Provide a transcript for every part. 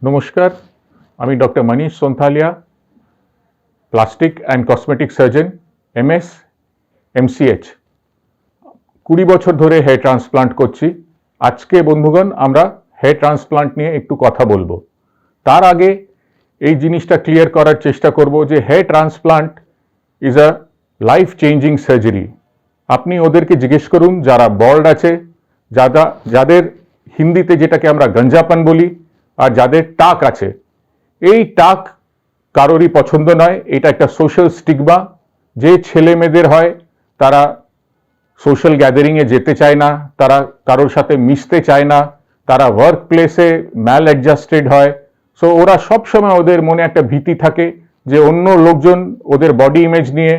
নমস্কার, আমি doctor Manish Sonthalia, plastic and cosmetic surgeon, MS, MCH. 20 বছর ধরে হেয়ার ট্রান্সপ্লান্ট করছি। আজকে বন্ধুগণ আমরা হেয়ার ট্রান্সপ্লান্ট নিয়ে একটু কথা বলবো। তার আগে এই জিনিসটা ক্লিয়ার করার চেষ্টা করব যে hair transplant is a life changing surgery. আপনি ওদেরকে জিজ্ঞেস করুন যারা বল্ড আছে, যাদের হিন্দিতে যেটাকে আমরা গঞ্জাপন বলি, আর যাদের টাক আছে। এই টাক কারোরই পছন্দ নয়, এটা একটা সোশ্যাল স্টিগমা। যে ছেলে মেয়েদের হয় তারা সোশ্যাল গ্যাদারিংয়ে যেতে চায় না, তারা কারোর সাথে মিশতে চায় না, তারা ওয়ার্ক প্লেসে ম্যাল অ্যাডজাস্টেড হয়। সো ওরা সবসময় ওদের মনে একটা ভীতি থাকে যে অন্য লোকজন ওদের বডি ইমেজ নিয়ে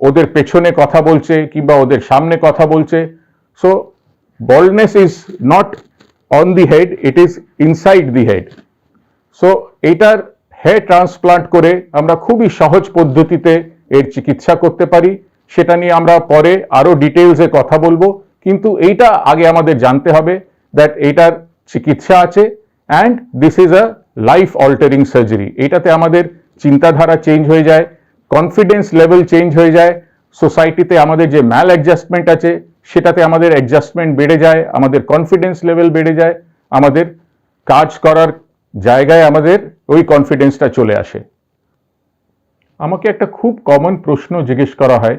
ওদের পেছনে কথা বলছে কিংবা ওদের সামনে কথা বলছে। So baldness is not on the head, it is inside the head. So এইটার হেয়ার ট্রান্সপ্লান্ট করে আমরা খুবই সহজ পদ্ধতিতে এর চিকিৎসা করতে পারি। সেটা নিয়ে আমরা পরে আরো ডিটেলসে কথা বলবো, কিন্তু এইটা আগে আমাদের জানতে হবে দ্যাট এইটার চিকিৎসা আছে and this is a life altering surgery. এইটাতে আমাদের চিন্তাধারা চেঞ্জ হয়ে যায়, কনফিডেন্স লেভেল চেঞ্জ হয়ে যায়, সোসাইটিতে আমাদের যে ম্যাল অ্যাডজাস্টমেন্ট আছে সেটাতে আমাদের অ্যাডজাস্টমেন্ট বেড়ে যায়, আমাদের কনফিডেন্স লেভেল বেড়ে যায়, আমাদের কাজ করার জায়গায় আমাদের ওই কনফিডেন্সটা চলে আসে। আমাকে একটা খুব কমন প্রশ্ন জিজ্ঞেস করা হয়,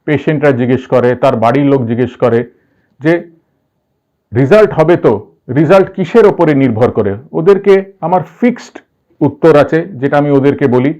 পেশেন্টরা জিজ্ঞেস করে, তার বাড়ির লোক জিজ্ঞেস করে যে রেজাল্ট হবে তো, রেজাল্ট কিসের ওপরে নির্ভর করে? ওদেরকে আমার ফিক্সড উত্তর আছে, যেটা আমি ওদেরকে বলি।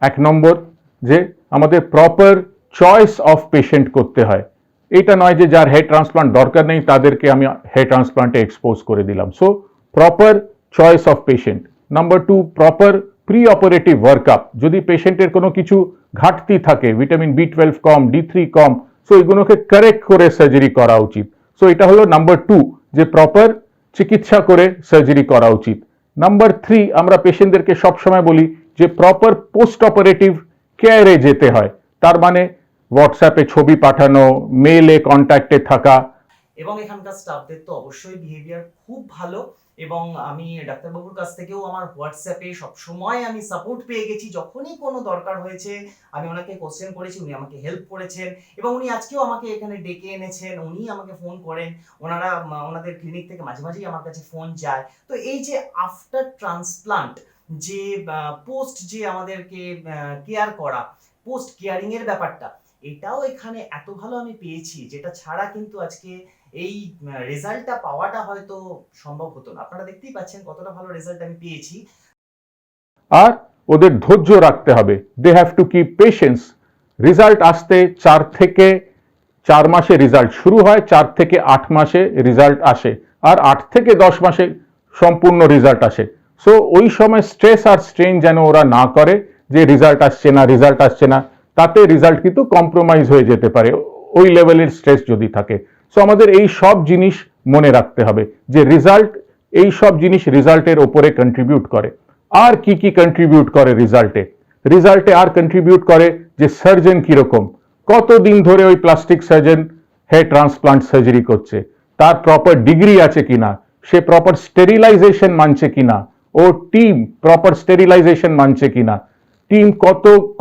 1 নম্বর, যে আমাদের প্রপার চয়েস অফ পেশেন্ট করতে হয়। এটা নয় যে যার হেয়ার ট্রান্সপ্লান্ট দরকার নেই তাদেরকে আমি হেয়ার ট্রান্সপ্লান্টে এক্সপোজ করে দিলাম। So proper choice of patient. Number 2, proper pre operative workup. যদি পেশেন্টের কোনো কিছু ঘাটতি থাকে, ভিটামিন B12 কম, D3 কম, সো এগুলোকে কারেক্ট করে সার্জারি করা উচিত। সো এটা হলো নাম্বার 2, যে প্রপার চিকিৎসা করে সার্জারি করা উচিত। নাম্বার 3, আমরা পেশেন্টদেরকে সবসময় বলি যে প্রপার পোস্ট অপারেটিভ কেয়ারে যেতে হয়। তার মানে হোয়াটসঅ্যাপে ছবি পাঠানো, মেইলে কন্ট্যাক্টে থাকা। এবং এখানকার স্টাফদের তো অবশ্যই বিহেভিয়ার খুব ভালো, এবং আমি ডাক্তারবাবুর কাছ থেকেও আমার হোয়াটসঅ্যাপে সবসময় আমি সাপোর্ট পেয়ে গেছি। যখনই কোনো দরকার হয়েছে আমি ওনাকে কোশ্চেন করেছি, উনি আমাকে হেল্প করেছেন, এবং উনি আজকেও আমাকে এখানে ডেকে এনেছেন, উনি আমাকে ফোন করেন। ওনাদের ক্লিনিক থেকে মাঝে মাঝেই আমার কাছে ফোন যায়। তো এই যে আফটার ট্রান্সপ্লান্ট যে পোস্ট যে আমাদেরকে কেয়ার করা, পোস্ট কেয়ারিং এর ব্যাপারটা, এটাও এখানে এত ভালো আমি পেয়েছি, যেটা ছাড়া কিন্তু আজকে এই রেজাল্টটা পাওয়াটা হয়তো সম্ভব হতো না। আপনারা দেখতেই পাচ্ছেন কতটা ভালো রেজাল্ট আমি পেয়েছি। আর ওদের ধৈর্য রাখতে হবে, they have to keep patience. Result আসতে 4 থেকে 4 মাসে রেজাল্ট শুরু হয়, 4 থেকে 8 মাসে রেজাল্ট আসে, আর 8 থেকে 10 মাসে সম্পূর্ণ রেজাল্ট আসে। সো ওই সময় স্ট্রেস আর স্ট্রেন যেন ওরা না করে যে রেজাল্ট আসছে না, রেজাল্ট আসছে না। তাতে রেজাল্ট কিন্তু কম্প্রোমাইজ হয়ে যেতে পারে ওই লেভেলের স্ট্রেস যদি থাকে। সো আমাদের এই সব জিনিস মনে রাখতে হবে যে রেজাল্ট, এই সব জিনিস রেজাল্টের ওপরে কন্ট্রিবিউট করে। আর কি কি কন্ট্রিবিউট করে রেজাল্টে? রেজাল্টে আর কন্ট্রিবিউট করে যে সার্জন কিরকম, কতদিন ধরে ওই plastic surgeon hair transplant surgery করছে, তার প্রপার ডিগ্রি আছে কিনা, সে প্রপার স্টেরিলাইজেশন মানছে কিনা, ও টিম প্রপার স্টেরিলাইজেশন মানছে কিনা, টিম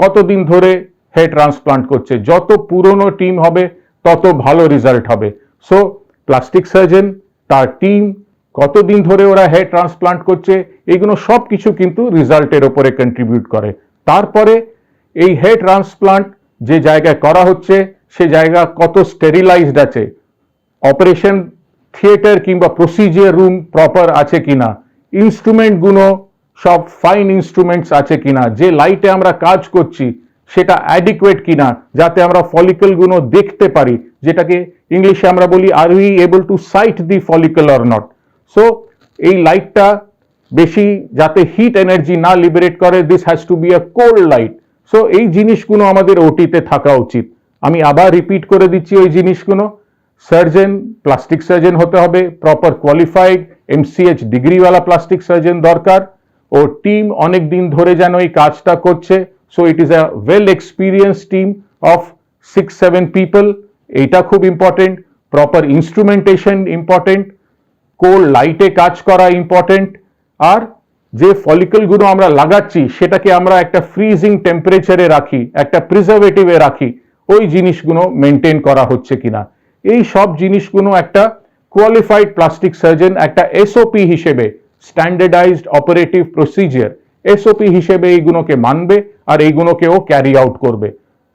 কতদিন ধরে হেয়ার ট্রান্সপ্লান্ট করছে। যত পুরনো টিম হবে তত ভালো রেজাল্ট হবে। সো প্লাস্টিক সার্জন, তার টিম, কতদিন ধরে ওরা হেয়ার ট্রান্সপ্লান্ট করছে, এগুলো সব কিছু কিন্তু রেজাল্টের ওপরে কন্ট্রিবিউট করে। তারপরে এই হেয়ার ট্রান্সপ্লান্ট যে জায়গায় করা হচ্ছে সে জায়গা কত স্টেরিলাইজড আছে, অপারেশন থিয়েটার কিংবা প্রসিজিয়ার রুম প্রপার আছে কিনা, ইনস্ট্রুমেন্টগুলো সব ফাইন ইনস্ট্রুমেন্টস আছে কিনা, যে লাইটে আমরা কাজ করছি সেটা অ্যাডিকুয়েট কিনা, যাতে আমরা ফলিকলগুলো দেখতে পারি, যেটাকে ইংলিশে আমরা বলি আর we able to sight the follicle or not. So এই লাইটটা বেশি যাতে হিট এনার্জি না লিবারেট করে, this has to be a cold light. So এই জিনিসগুলো আমাদের ওটিতে থাকা উচিত। আমি আবার রিপিট করে দিচ্ছি ওই জিনিসগুলো। সার্জন, প্লাস্টিক সার্জন হতে হবে, প্রপার কোয়ালিফাইড এমসিএইচ ডিগ্রিওয়ালা প্লাস্টিক সার্জন দরকার, ও টিম অনেক দিন ধরে যেন এই কাজটা করছে। So it is a well experience team of 6-7 people. এইটা খুব important. Proper instrumentation important, cold লাইটে কাজ করা ইম্পর্টেন্ট, আর যে ফলিকলগুলো আমরা লাগাচ্ছি সেটাকে আমরা একটা ফ্রিজিং টেম্পারেচারে রাখি, একটা প্রিজারভেটিভে রাখি, ওই জিনিসগুলো মেনটেন করা হচ্ছে কিনা, এই সব জিনিসগুলো একটা কোয়ালিফাইড প্লাস্টিক সার্জন একটা এসওপি হিসেবে, স্ট্যান্ডার্ডাইজড অপারেটিভ প্রসিজিয়ার, এসওপি হিসেবে এইগুলোকে মানবে আর এইগুলোকেও ক্যারি আউট করবে।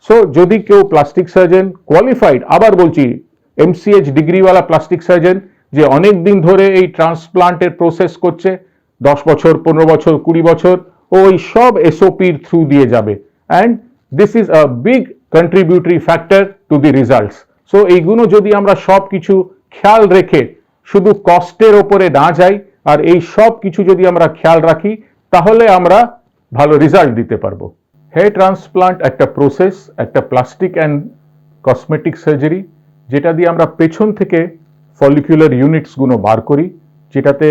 সো যদি কেউ প্লাস্টিক সার্জন কোয়ালিফাইড, আবার বলছি এমসিএইচ ডিগ্রিওয়ালা প্লাস্টিক সার্জন যে অনেক দিন ধরে এই ট্রান্সপ্লান্টের প্রসেস করছে, 10 বছর, 15 বছর, 20 বছর, ওই সব এসওপির থ্রু দিয়ে যাবে, and this is a big contributory factor to the results. So এইগুলো যদি আমরা সব কিছু খেয়াল রেখে শুধু কস্টের ওপরে না যাই আর এই সব কিছু যদি আমরা খেয়াল রাখি, তাহলে আমরা ভালো রেজাল্ট দিতে পারবো। হেয়ার ট্রান্সপ্লান্ট একটা প্রসেস, একটা প্লাস্টিক অ্যান্ড কসমেটিক সার্জারি, যেটা দিয়ে আমরা পেছন থেকে ফলিকুলার ইউনিটসগুলো বার করি, যেটাতে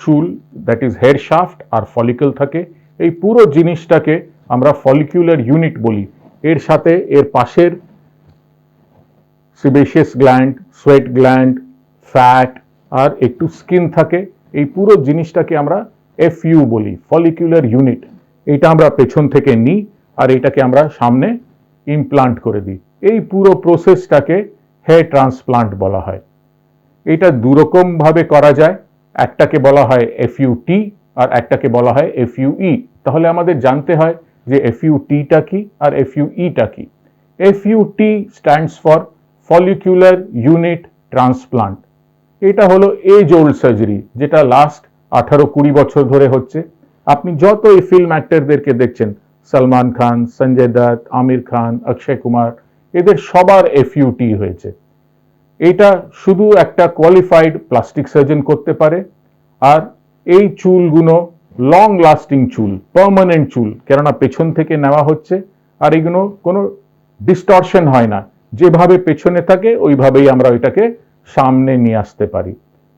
চুল, দ্যাট ইজ হেয়ার শাফট আর ফলিকল থাকে। এই পুরো জিনিসটাকে আমরা ফলিকুলার ইউনিট বলি। এর সাথে এর পাশের সিবেশিয়াস গ্ল্যান্ড, সোয়েট গ্ল্যান্ড, ফ্যাট আর একটু স্কিন থাকে। এই পুরো জিনিসটাকে আমরা এফইউ বলি, ফলিকুলার ইউনিট। এটা আমরা পেছন থেকে নিই আর এটাকে আমরা সামনে ইমপ্লান্ট করে দিই। এই পুরো প্রসেসটাকে হেয়ার ট্রান্সপ্লান্ট বলা হয়। এটা দুরকম ভাবে করা যায়, একটাকে বলা হয় এফইউটি আর একটাকে বলা হয় এফইউই। তাহলে আমাদের জানতে হয় যে এফইউটিটা কি আর এফইউইটা কি। FUT stands for follicular unit transplant. এটা হলো এজ ওল্ড সার্জারি, যেটা লাস্ট 18-20 বছর ধরে হচ্ছে। আপনি যত এই ফিল্ম অ্যাক্টরদেরকে দেখছেন, সলমান খান, সঞ্জয় দত্ত, আমির খান, অক্ষয় কুমার, এদের সবার এফইউটি হয়েছে। এটা শুধু একটা কোয়ালিফাইড প্লাস্টিক সার্জন করতে পারে। আর এই চুলগুলো লং লাস্টিং চুল, পার্মানেন্ট চুল, কেননা পেছন থেকে নেওয়া হচ্ছে আর এগুলো কোনো ডিস্টরশন হয় না, যেভাবে পেছনে থাকে ওইভাবেই আমরা এটাকে সামনে নিয়ে আসতে পারি।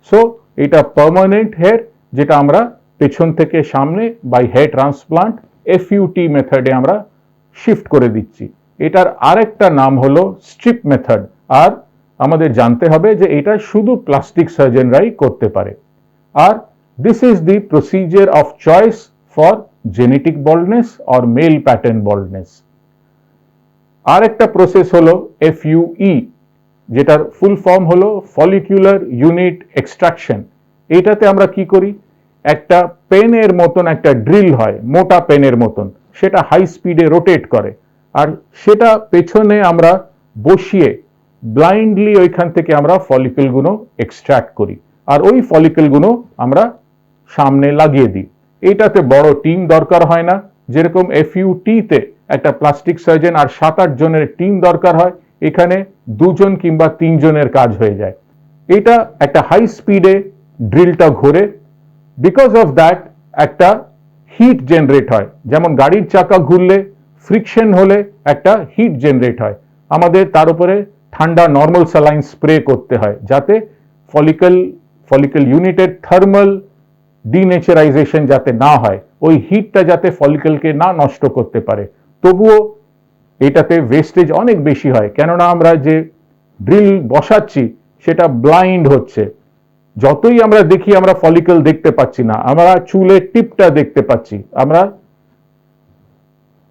সো এটা পার্মানেন্ট হেয়ার, যেটা আমরা পেছন থেকে সামনে বাই হেয়ার ট্রান্সপ্লান্ট এফইউটি মেথডে আমরা শিফট করে দিচ্ছি। এটার আরেকটা নাম হলো স্ট্রিপ মেথড। আর আমাদের জানতে হবে যে এটা শুধু প্লাস্টিক সার্জনরাই করতে পারে। আর this is the procedure of choice for genetic baldness or male pattern baldness. আর একটা প্রসেস হলো এফইউই, যেটার ফুল ফর্ম হলো ফলিকুলার ইউনিট এক্সট্রাকশন। এটাতে আমরা কি করি, একটা পেনের মতন একটা ড্রিল হয়, মোটা পেনের মতন, সেটা হাই স্পিডে রোটেট করে আর সেটা পেছনে আমরা বসিয়ে ব্লাইন্ডলি ওইখান থেকে আমরা ফলিকলগুলো এক্সট্রাক্ট করি আর ওই ফলিকলগুলো আমরা সামনে লাগিয়ে দিই। এটাতে বড় টিম দরকার হয় না, যেরকম এফইউটিতে একটা প্লাস্টিক সার্জন আর 7-8 জনের টিম দরকার হয়, এখানে 2 জন কিংবা 3 জনের কাজ হয়ে যায়। এটা একটা হাই স্পিডে ড্রিলটা ঘোরে, বিকজ অফ দ্যাট একটা হিট জেনারেট হয়। যেমন গাড়ির চাকা ঘুরলে ফ্রিকশন হলে একটা হিট জেনারেট হয়, আমাদের তার উপরে ঠান্ডা নর্মাল স্যালাইন স্প্রে করতে হয়, যাতে ফলিকল ইউনিটের থার্মাল ডিনেচারাইজেশন যাতে না হয়, ওই হিটটা যাতে ফলিকলকে না নষ্ট করতে পারে। তবুও এটাতে ওয়েস্টেজ অনেক বেশি হয়, কেননা আমরা যে ড্রিল বসাচ্ছি সেটা ব্লাইন্ড হচ্ছে। যতই আমরা দেখি আমরা ফলিকল দেখতে পাচ্ছি না, আমরা চুলের টিপটা দেখতে পাচ্ছি, আমরা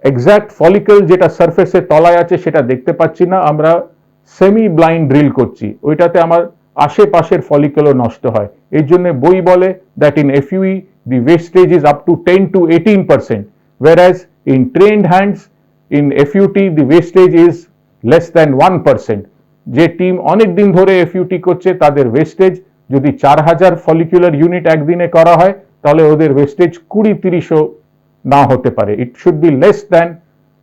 এক্সাক্ট ফলিকল যেটা সারফেসে তলায় আছে সেটা দেখতে পাচ্ছি না। আমরা সেমি ব্লাইন্ড ড্রিল করছি, ওইটাতে আমার আশেপাশের ফলিকলও নষ্ট হয়। এই জন্য বই বলে that in FUE the wastage is up to 10 to 18%, whereas in trained hands in FUT the wastage is less than 1%. যে টিম অনেক দিন ধরে এফইউটি করছে তাদের ওয়েস্টেজ যদি 4000 ফলিকুলার ইউনিট একদিনে করা হয়, তাহলে ওদের ওয়েস্টেজ 20-30ও না হতে পারে। It should be less than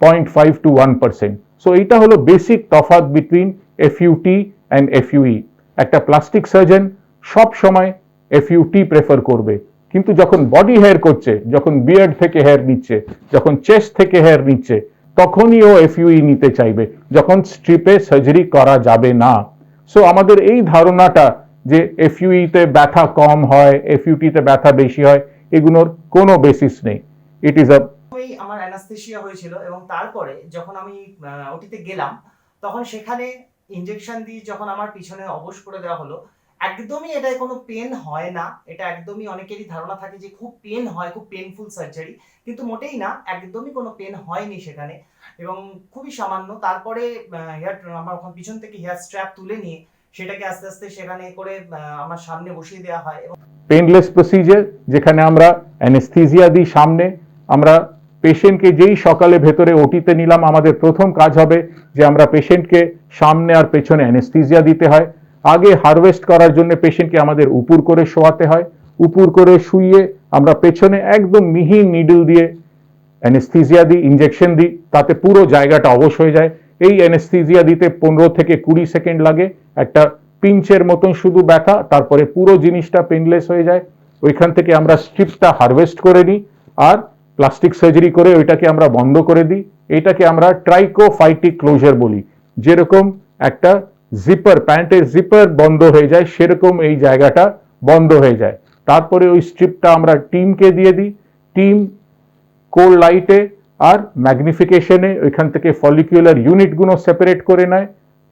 0.5 to 1%. So এটা হলো বেসিক তফাৎ বিটুইন এফইউটি অ্যান্ড এফইউই। একটা প্লাস্টিক সার্জন সব সময় এফইউটি প্রেফার করবে, কিন্তু যখন বডি হেয়ার করছে, যখন বিয়ার্ড থেকে হেয়ার নিচ্ছে, যখন চেস্ট থেকে হেয়ার নিচ্ছে, তখনই ও এফইউই নিতে চাইবে, যখন স্ট্রিপে সার্জারি করা যাবে না। সো আমাদের এই ধারণাটা যে এফইউইতে ব্যথা কম হয়, এফইউটিতে ব্যথা বেশি হয়, এগুলোর কোনো বেসিস নেই। ইট ইজ আ আমার অ্যানাস্থেসিয়া হয়েছিল এবং তারপরে যখন আমি ওটিতে গেলাম, তখন সেখানে ইনজেকশন দিয়ে যখন আমার পিছনে অবশ করে দেওয়া হলো, একদমই এটায় কোনো পেন হয় না। এটা একদমই অনেকেরই ধারণা থাকে যে খুব পেন হয়, খুব পেইনফুল সার্জারি। কিন্তু মোটেই না, একদমই কোনো পেন হয়নি সেখানে এবং খুবই সামান্য। তারপরে আমার ওখান পিছন থেকে হেয়ার স্ট্র্যাপ তুলে নিয়ে সেটাকে আস্তে, আস্তে সেখানে করে আমার সামনে বসিয়ে দেওয়া হয় এবং পেনলেস প্রসিজার, যেখানে আমরা অ্যানেস্থেজিয়া দিই সামনে। আমরা পেশেন্টকে যেই সকালে ভেতরে ওটিতে নিলাম, আমাদের প্রথম কাজ হবে যে আমরা পেশেন্টকে সামনে আর পেছনে অ্যানেস্থেজিয়া দিতে হয়। আগে হারভেস্ট করার জন্য পেশেন্টকে আমাদের উপুর করে শোয়াতে হয়। উপুর করে শুইয়ে আমরা পেছনে একদম মিহি নিডল দিয়ে অ্যানেস্থেজিয়া দিই, ইঞ্জেকশন দিই, তাতে পুরো জায়গাটা অবশ হয়ে যায়। এই অ্যানেস্থেজিয়া দিতে 15 থেকে 20 সেকেন্ড লাগে। একটা পিঞ্চের মতন শুধু ব্যথা, তারপরে পুরো জিনিসটা পেনলেস হয়ে যায়। ওইখান থেকে আমরা স্ট্রিপটা হারভেস্ট করে নিই আর প্লাস্টিক সার্জারি করে ওইটাকে আমরা বন্ধ করে দিই। এটাকে আমরা ট্রাইকোফাইটিক ক্লোজার বলি। যেরকম একটা জিপার, প্যান্টের জিপার বন্ধ হয়ে যায়, সেরকম এই জায়গাটা বন্ধ হয়ে যায়। তারপরে ওই স্ট্রিপটা আমরা টিমকে দিয়ে দিই। টিম কোল্ড লাইটে আর ম্যাগনিফিকেশনে ওইখান থেকে ফলিকুলার ইউনিটগুলো সেপারেট করে নেয়।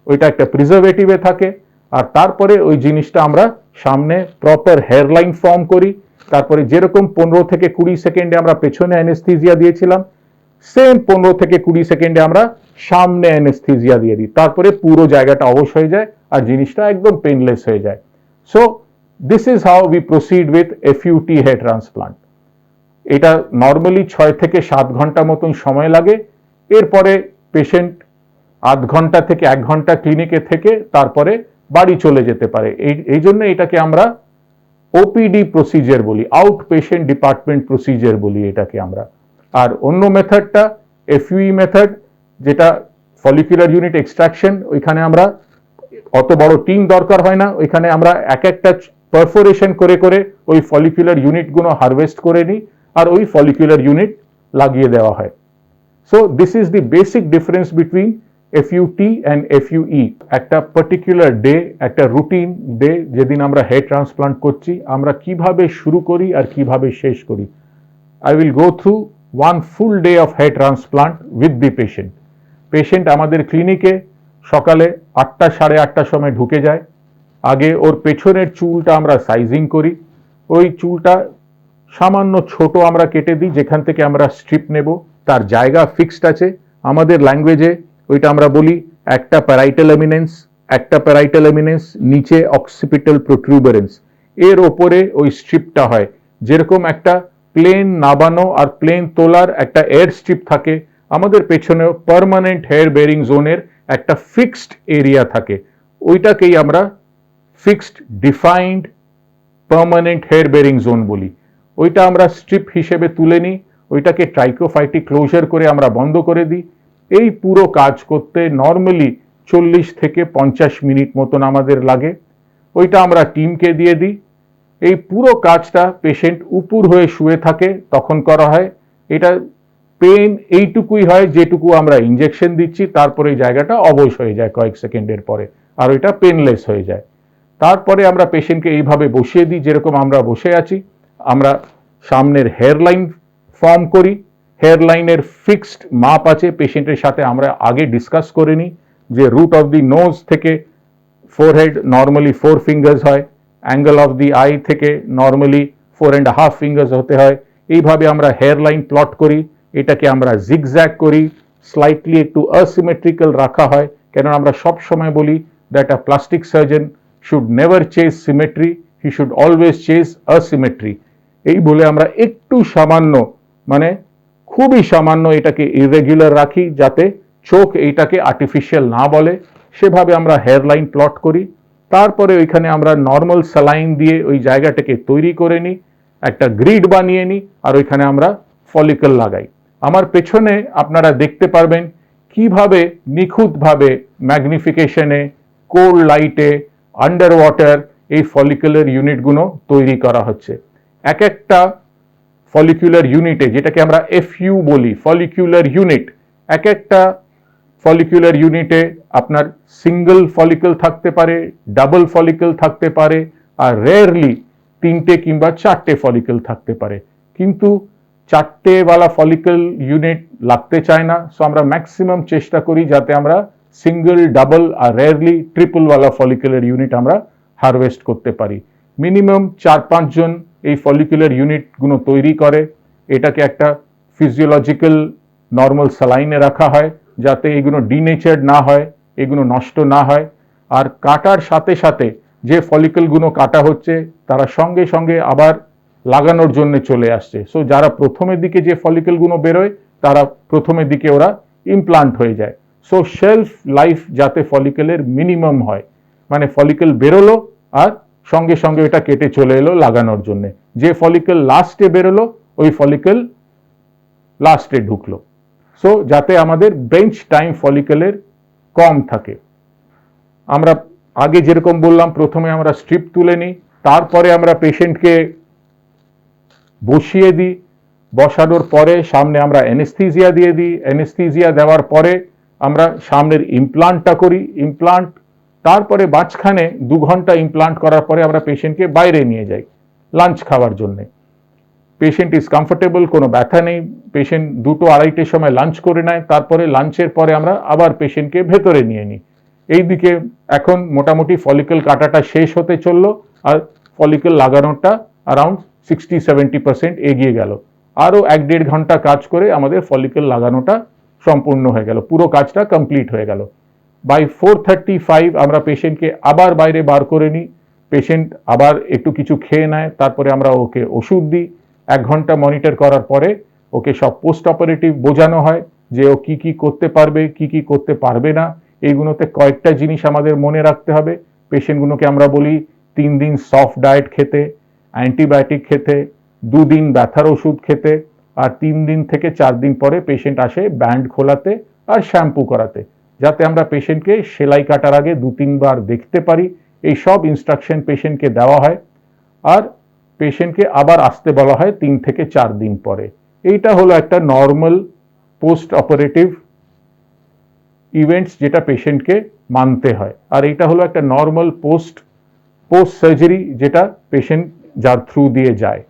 ওইটা একটা প্রিজারভেটিভে থাকে। আর তারপরে ওই জিনিসটা আমরা সামনে প্রপার হেয়ারলাইন ফর্ম করি। তারপরে যেরকম 15 থেকে 20 সেকেন্ডে আমরা পেছনে অ্যানেস্থেজিয়া দিয়েছিলাম, সেম 15 থেকে 20 সেকেন্ডে আমরা সামনে অ্যানেস্থেজিয়া দিয়ে দিই। তারপরে পুরো জায়গাটা অবশ হয়ে যায় আর জিনিসটা একদম পেনলেস হয়ে যায়। So this is how we proceed with FUT hair transplant. এটা নর্মালি 6 থেকে 7 ঘন্টা মতন সময় লাগে। এরপরে পেশেন্ট আধ ঘন্টা থেকে 1 ঘন্টা ক্লিনিকে থেকে তারপরে বাড়ি চলে যেতে পারে। এই জন্য এটাকে আমরা ওপিডি প্রসিজার বলি, আউট পেশেন্ট ডিপার্টমেন্ট প্রসিজার বলি এটাকে আমরা। আর অন্য মেথডটা এফইউই মেথড, যেটা ফলিকুলার ইউনিট এক্সট্রাকশন। ওইখানে আমরা অত বড় টিম দরকার হয় না। ওইখানে আমরা এক একটা পারফোরেশন করে করে ওই ফলিকুলার ইউনিটগুলো হারভেস্ট করে নিই আর ওই ফলিকুলার ইউনিট লাগিয়ে দেওয়া হয়। So this is the basic difference between FUT and FUE. একটা পার্টিকুলার ডে, একটা রুটিন ডে, যেদিন আমরা হেয়ার ট্রান্সপ্লান্ট করছি, আমরা কিভাবে শুরু করি আর কিভাবে শেষ করি। I will go through one full day of hair transplant with the patient. Patient আমাদের ক্লিনিকে সকালে 8টা সাড়ে 8টার সময় ঢুকে যায়। আগে ওর পেছনের চুলটা আমরা সাইজিং করি। ওই চুলটা সামান্য ছোট আমরা কেটে দিই, যেখান থেকে আমরা স্ট্রিপ নেব। তার জায়গা ফিক্সড আছে। আমাদের ল্যাঙ্গুয়েজে ওইটা আমরা বলি একটা প্যারাইটাল এমিনেন্স, একটা প্যারাইটাল এমিনেন্স, নিচে অক্সিপিটাল প্রোট্রুবারেন্স, এর ওপরে ওই স্ট্রিপটা হয়। যেরকম একটা প্লেন নাবানো আর প্লেন তোলার একটা এয়ার স্ট্রিপ থাকে, আমাদের পেছনে পার্মানেন্ট হেয়ার বেয়ারিং জোনের একটা ফিক্সড এরিয়া থাকে। ওইটাকেই আমরা fixed defined permanent hair bearing zone বলি। ওইটা আমরা স্ট্রিপ হিসেবে তুলে নিই, ওইটাকে ট্রাইকোফাইটিক ক্লোজার করে আমরা বন্ধ করে দিই। এই পুরো কাজ করতে নর্মালি 40 থেকে 50 মিনিট মতন আমাদের লাগে। ওইটা আমরা টিমকে দিয়ে দিই। এই পুরো কাজটা পেশেন্ট উপুর হয়ে শুয়ে থাকে তখন করা হয়। এটা পেন এইটুকুই হয় যেটুকু আমরা ইঞ্জেকশন দিচ্ছি, তারপরে এই জায়গাটা অবশ হয়ে যায় কয়েক সেকেন্ডের পরে, আর ওইটা পেনলেস হয়ে যায়। তারপরে আমরা পেশেন্টকে এইভাবে বসিয়ে দিই যেরকম আমরা বসে আছি। আমরা সামনের হেয়ারলাইন ফর্ম করি। হেয়ারলাইনের ফিক্সড মাপ আছে, পেশেন্টের সাথে আমরা আগে ডিসকাস করে নিই যে রুট অফ দি নোজ থেকে ফোরহেড নর্মালি 4 ফিঙ্গার্স হয়, অ্যাঙ্গেল অফ দি আই থেকে নর্মালি 4.5 ফিঙ্গার্স হতে হয়। এইভাবে আমরা হেয়ারলাইন প্লট করি। এটাকে আমরা জিগজ্যাগ করি, স্লাইটলি একটু অসিমেট্রিক্যাল রাখা হয়, কেন আমরা সব সময় বলি that a plastic surgeon should never chase symmetry, he should always chase asymmetry. এই বলে আমরা একটু সামান্য, মানে খুবই সামান্য এটাকে ইরেগুলার রাখি, যাতে চোখ এইটাকে আর্টিফিশিয়াল না বলে। সেভাবে আমরা হেয়ারলাইন প্লট করি। তারপরে ওইখানে আমরা নর্মাল স্যালাইন দিয়ে ওই জায়গাটাকে তৈরি করে নিই, একটা গ্রিড বানিয়ে নিই, আর ওইখানে আমরা ফলিকল লাগাই। আমার পেছনে আপনারা দেখতে পারবেন কিভাবে নিখুঁতভাবে ম্যাগনিফিকেশনে, কোল্ড লাইটে, আন্ডার ওয়াটার এই ফলিকুলার ইউনিটগুলো তৈরি করা হচ্ছে। এক একটা ফলিকুলার ইউনিটে, যেটাকে আমরা এফইউ বলি, ফলিকুলার ইউনিট, এক একটা ফলিকুলার ইউনিটে আপনার সিঙ্গল ফলিকল থাকতে পারে, ডাবল ফলিকল থাকতে পারে, আর রেয়ারলি 3টে কিংবা 4টে ফলিকল থাকতে পারে। কিন্তু 4টে ওয়ালা ফলিকল ইউনিট লাগতে চায় না। সো আমরা ম্যাক্সিমাম চেষ্টা করি যাতে আমরা সিঙ্গল, ডাবল আর রেয়ারলি ট্রিপল ওয়ালা ফলিকুলার ইউনিট আমরা হারভেস্ট করতে পারি। মিনিমাম 4-5 জন এই ফলিকুলার ইউনিটগুলো তৈরি করে, এটাকে একটা ফিজিওলজিক্যাল নর্মাল স্যালাইনে রাখা হয় যাতে এগুলো ডিনেচার্ড না হয়, এগুলো নষ্ট না হয়। আর কাটার সাথে সাথে যে ফলিকলগুলো কাটা হচ্ছে তারা সঙ্গে সঙ্গে আবার লাগানোর জন্য চলে আসছে। সো যারা প্রথমের দিকে যে ফলিকলগুলো বেরোয় তারা প্রথমের দিকে ওরা ইমপ্লান্ট হয়ে যায়। সো শেলফ লাইফ যাতে ফলিকলের মিনিমাম হয়, মানে ফলিকল বেরোলো আর সঙ্গে সঙ্গে এটা কেটে চলে এলো লাগানোর জন্য। যে ফলিকল লাস্টে বেরোলো ওই ফলিকল লাস্টে ঢুকলো। সো যাতে আমাদের বেঞ্চ টাইম ফলিকলের কম থাকে। আমরা আগে যেরকম বললাম, প্রথমে আমরা স্ট্রিপ তুলে নিই, তারপরে আমরা পেশেন্টকে বসিয়ে দিই, বসানোর পরে সামনে আমরা অ্যানেস্থিজিয়া দিয়ে দিই, অ্যানেস্থিজিয়া দেওয়ার পরে আমরা সামনের ইমপ্লান্টটা করি, ইমপ্লান্ট তারপরে মাঝখানে 2 ঘন্টা ইমপ্লান্ট করার পরে আমরা পেশেন্টকে বাইরে নিয়ে যাই লাঞ্চ খাওয়ার জন্যে। পেশেন্ট ইজ কমফোর্টেবল, কোনো ব্যথা নেই, পেশেন্ট 2-2-2:30 সময় লাঞ্চ করে নেয়, তারপরে লাঞ্চের পরে আমরা আবার পেশেন্টকে ভেতরে নিয়ে নিই। এইদিকে এখন মোটামুটি ফলিকল কাটাটা শেষ হতে চললো আর ফলিকল লাগানোটা অ্যারাউন্ড 60-70% এগিয়ে গেল। আরও 1-1.5 ঘন্টা কাজ করে আমাদের ফলিকল লাগানোটা সম্পূর্ণ হয়ে গেল, পুরো কাজটা কমপ্লিট হয়ে গেল। বাই 4:35 আমরা পেশেন্টকে আবার বাইরে বার করে নিই, পেশেন্ট আবার একটু কিছু খেয়ে নেয়, তারপরে আমরা ওকে ওষুধ দিই। 1 ঘন্টা মনিটর করার পরে ওকে সব পোস্ট অপারেটিভ বোঝানো হয় যে ও কি কি করতে পারবে, কি কি করতে পারবে না। এইগুলোতে কয়েকটা জিনিস আমাদের মনে রাখতে হবে। পেশেন্টগুলোকে আমরা বলি 3 দিন সফট ডায়েট খেতে, অ্যান্টিবায়োটিক খেতে, 2 দিন ব্যথার ওষুধ খেতে, আর 3 দিন থেকে 4 দিন পরে পেশেন্ট আসে ব্যান্ড খোলাতে আর শ্যাম্পু করাতে, যাতে আমরা পেশেন্টকে সেলাই কাটার আগে 2-3 বার দেখতে পারি। এই সব ইনস্ট্রাকশন পেশেন্টকে দেওয়া হয় আর পেশেন্টকে আবার আসতে বলা হয় 3 থেকে 4 দিন পরে। এইটা হলো একটা নর্মাল পোস্ট অপারেটিভ ইভেন্টস যেটা পেশেন্টকে মানতে হয়। আর এইটা হলো একটা নর্মাল পোস্ট সার্জারি যেটা পেশেন্ট যার থ্রু দিয়ে যায়।